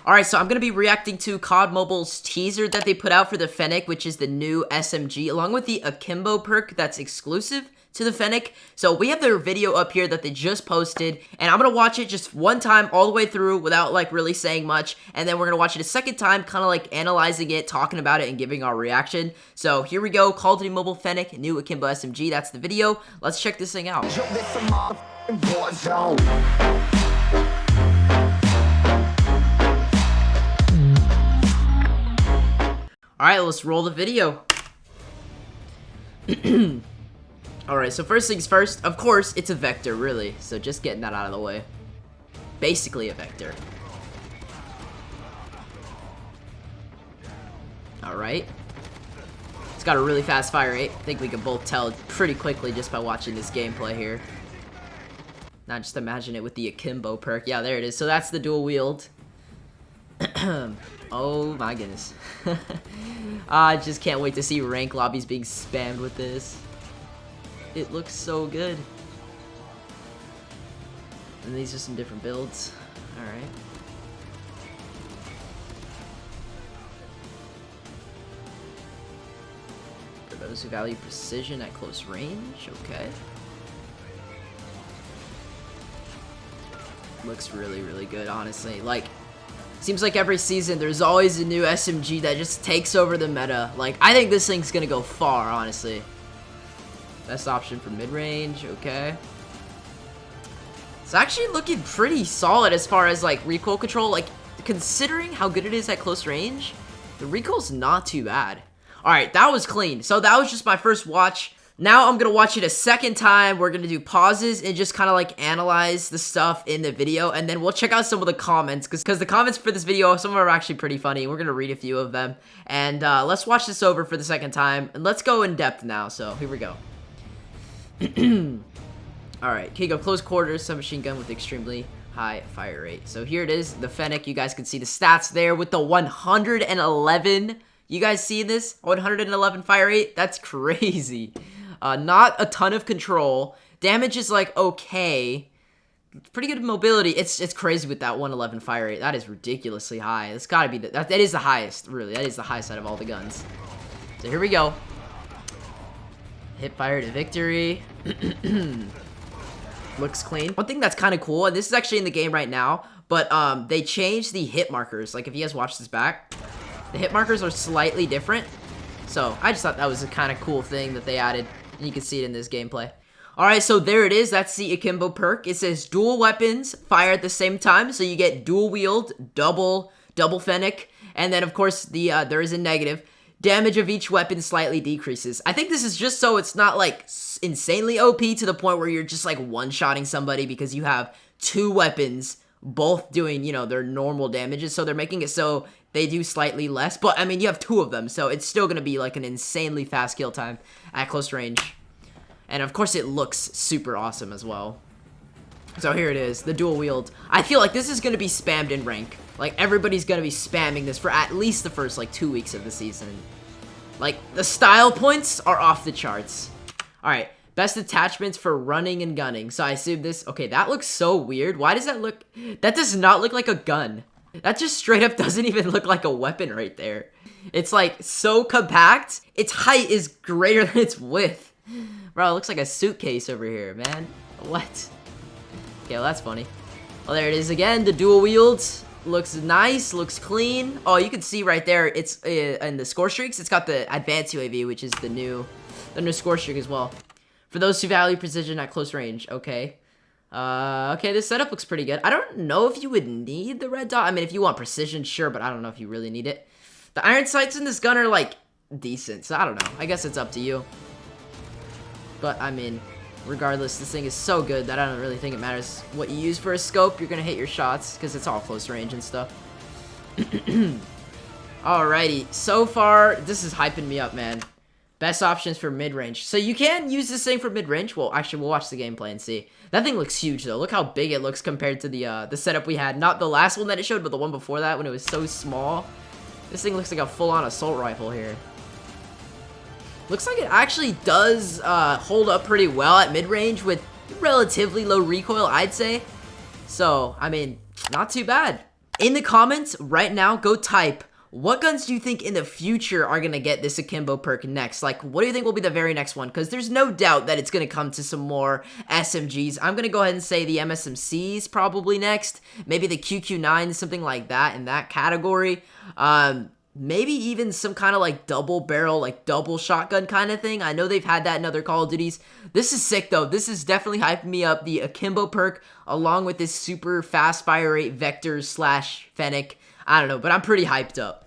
Alright, so I'm going to be reacting to COD Mobile's teaser that they put out for the Fennec, which is the new SMG, along with the Akimbo perk that's exclusive to the Fennec. So we have their video up here that they just posted, and I'm going to watch it just one time all the way through without like really saying much, and then we're going to watch it a second time, kind of like analyzing it, talking about it, and giving our reaction. So here we go, Call of Duty Mobile Fennec, new Akimbo SMG, that's the video. Let's check this thing out. Alright, let's roll the video. Alright, so first things first, of course, it's a vector, really. So just getting that out of the way. Basically a vector. Alright. It's got a really fast fire rate. I think we can both tell pretty quickly just by watching this gameplay here. Now just imagine it with the Akimbo perk. Yeah, there it is. So that's the dual wield. Oh my goodness. I just can't wait to see rank lobbies being spammed with this. It looks so good. And these are some different builds. Alright. For those who value precision at close range, okay. Looks really, really good, honestly. Like, seems like every season there's always a new SMG that just takes over the meta. Like, I think this thing's gonna go far, honestly. Best option for mid-range, okay. It's actually looking pretty solid as far as, like, recoil control. Like, considering how good it is at close range, the recoil's not too bad. Alright, that was clean. So that was just my first watch. Now I'm gonna watch it a second time. We're gonna do pauses and just kind of like analyze the stuff in the video, and then we'll check out some of the comments because the comments for this video, some of them are actually pretty funny. We're gonna read a few of them, and let's watch this over for the second time, and let's go in depth now. So here we go. Alright, here you go. Close quarters, submachine gun with extremely high fire rate. So here it is, the Fennec. You guys can see the stats there with the 111. You guys see this? 111 fire rate? That's crazy. Not a ton of control. Damage is like okay. It's pretty good mobility. It's crazy with that 111 fire rate. That is ridiculously high. It's gotta be that is the highest, really. That is the highest out of all the guns. So here we go. Hip fire to victory. Looks clean. One thing that's kind of cool, and this is actually in the game right now, but they changed the hit markers. Like if you guys watch this back, the hit markers are slightly different. So I just thought that was a kind of cool thing that they added. And you can see it in this gameplay. Alright, so there it is. That's the Akimbo perk. It says dual weapons fire at the same time. So you get dual wield, double Fennec. And then of course there is a negative. Damage of each weapon slightly decreases. I think this is just so it's not like insanely OP to the point where you're just like one-shotting somebody because you have two weapons both doing, you know, their normal damages. So they're making it so they do slightly less. But, I mean, you have two of them. So it's still going to be like an insanely fast kill time at close range. And, of course, it looks super awesome as well. So here it is, the dual wield. I feel like this is going to be spammed in rank. Like, everybody's going to be spamming this for at least the first, like, 2 weeks of the season. Like, the style points are off the charts. Alright, best attachments for running and gunning. So I assume this... Okay, that looks so weird. Why does that look... That does not look like a gun. That just straight up doesn't even look like a weapon right there. It's, like, so compact. Its height is greater than its width. Bro, it looks like a suitcase over here, man. What? Okay, well, that's funny. Well, there it is again. The dual wields. Looks nice, looks clean. Oh, you can see right there, it's in the score streaks, it's got the advanced UAV, which is the new score streak as well. For those who value precision at close range, okay. Okay, this setup looks pretty good. I don't know if you would need the red dot. I mean, if you want precision, sure, but I don't know if you really need it. The iron sights in this gun are, like, decent, so I don't know. I guess it's up to you. But, I mean, regardless, this thing is so good that I don't really think it matters what you use for a scope. You're gonna hit your shots because it's all close range and stuff. Alrighty, so far this is hyping me up, man. Best options for mid-range. So you can use this thing for mid-range. Well, actually, we'll watch the gameplay and see. That thing looks huge though. Look how big it looks compared to the setup we had. Not the last one that it showed, but the one before that when it was so small. This thing looks like a full-on assault rifle here. Looks like it actually does hold up pretty well at mid-range with relatively low recoil, I'd say. So, I mean, not too bad. In the comments right now, go type, what guns do you think in the future are going to get this Akimbo perk next? Like, what do you think will be the very next one? Because there's no doubt that it's going to come to some more SMGs. I'm going to go ahead and say the MSMCs probably next. Maybe the QQ9, something like that in that category. Maybe even some kind of like double barrel, like double shotgun kind of thing. I know they've had that in other Call of Duties. This is sick though. This is definitely hyping me up. The Akimbo perk along with this super fast fire rate vectors slash Fennec. I don't know, but I'm pretty hyped up.